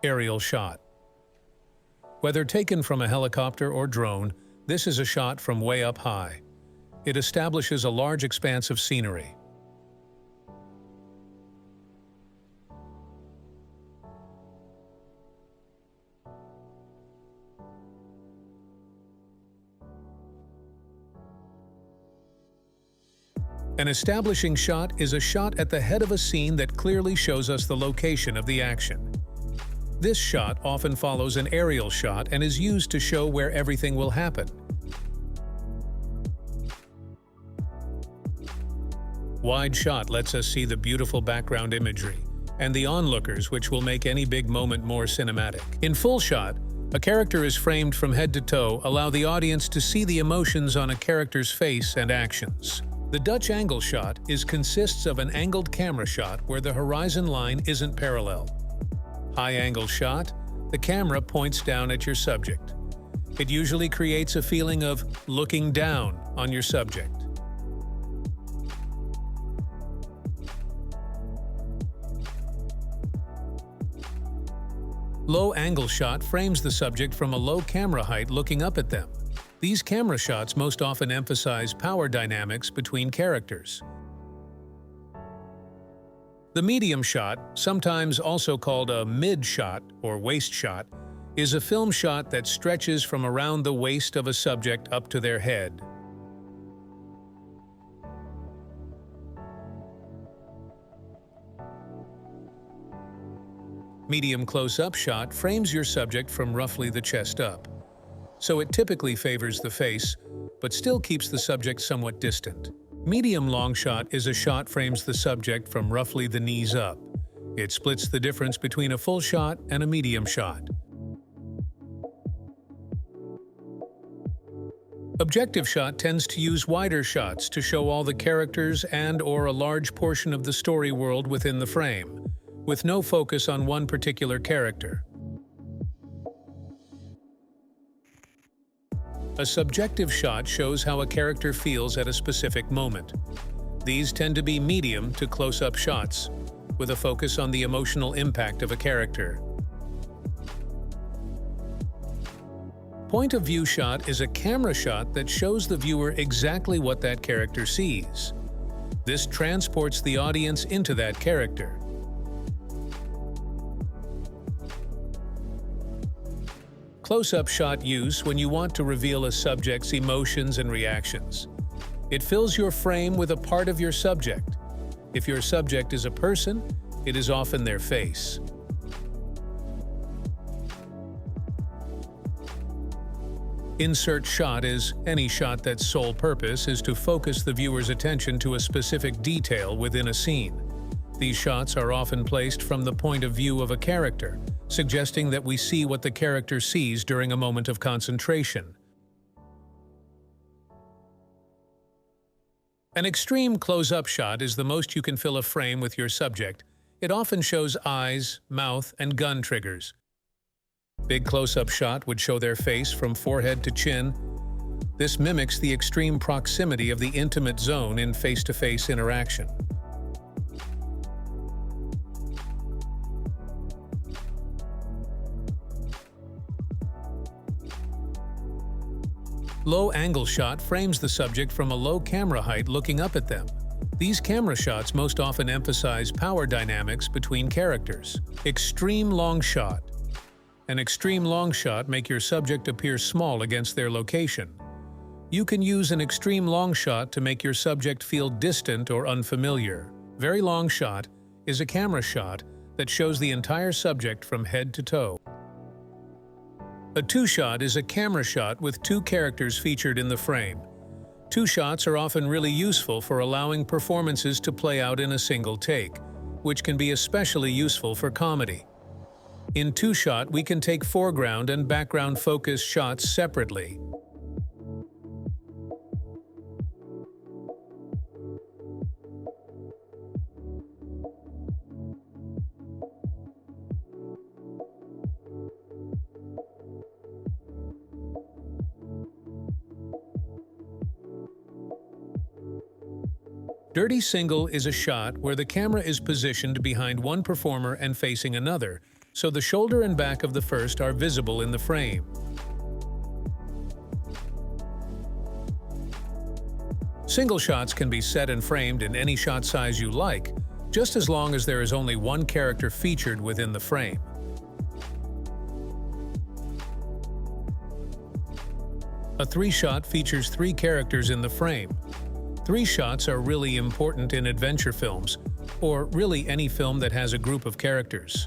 Aerial shot. Whether taken from a helicopter or drone, this is a shot from way up high. It establishes a large expanse of scenery. An establishing shot is a shot at the head of a scene that clearly shows us the location of the action. This shot often follows an aerial shot and is used to show where everything will happen. Wide shot lets us see the beautiful background imagery and the onlookers, which will make any big moment more cinematic. In full shot, a character is framed from head to toe, allow the audience to see the emotions on a character's face and actions. The Dutch angle shot consists of an angled camera shot where the horizon line isn't parallel. High angle shot, the camera points down at your subject. It usually creates a feeling of looking down on your subject. Low angle shot frames the subject from a low camera height looking up at them. These camera shots most often emphasize power dynamics between characters. The medium shot, sometimes also called a mid shot or waist shot, is a film shot that stretches from around the waist of a subject up to their head. Medium close-up shot frames your subject from roughly the chest up. So it typically favors the face, but still keeps the subject somewhat distant. Medium long shot is a shot frames the subject from roughly the knees up. It splits the difference between a full shot and a medium shot. Objective shot tends to use wider shots to show all the characters and/or a large portion of the story world within the frame, with no focus on one particular character. A subjective shot shows how a character feels at a specific moment. These tend to be medium to close-up shots, with a focus on the emotional impact of a character. Point of view shot is a camera shot that shows the viewer exactly what that character sees. This transports the audience into that character. Close-up shot use when you want to reveal a subject's emotions and reactions. It fills your frame with a part of your subject. If your subject is a person, it is often their face. Insert shot is any shot that's sole purpose is to focus the viewer's attention to a specific detail within a scene. These shots are often placed from the point of view of a character, suggesting that we see what the character sees during a moment of concentration. An extreme close-up shot is the most you can fill a frame with your subject. It often shows eyes, mouth, and gun triggers. Big close-up shot would show their face from forehead to chin. This mimics the extreme proximity of the intimate zone in face-to-face interaction. Low-angle shot frames the subject from a low camera height looking up at them. These camera shots most often emphasize power dynamics between characters. Extreme long shot. An extreme long shot makes your subject appear small against their location. You can use an extreme long shot to make your subject feel distant or unfamiliar. Very long shot is a camera shot that shows the entire subject from head to toe. A two-shot is a camera shot with two characters featured in the frame. Two shots are often really useful for allowing performances to play out in a single take, which can be especially useful for comedy. In two-shot, we can take foreground and background focus shots separately. Dirty single is a shot where the camera is positioned behind one performer and facing another, so the shoulder and back of the first are visible in the frame. Single shots can be set and framed in any shot size you like, just as long as there is only one character featured within the frame. A 3-shot features 3 characters in the frame. 3 shots are really important in adventure films, or really any film that has a group of characters.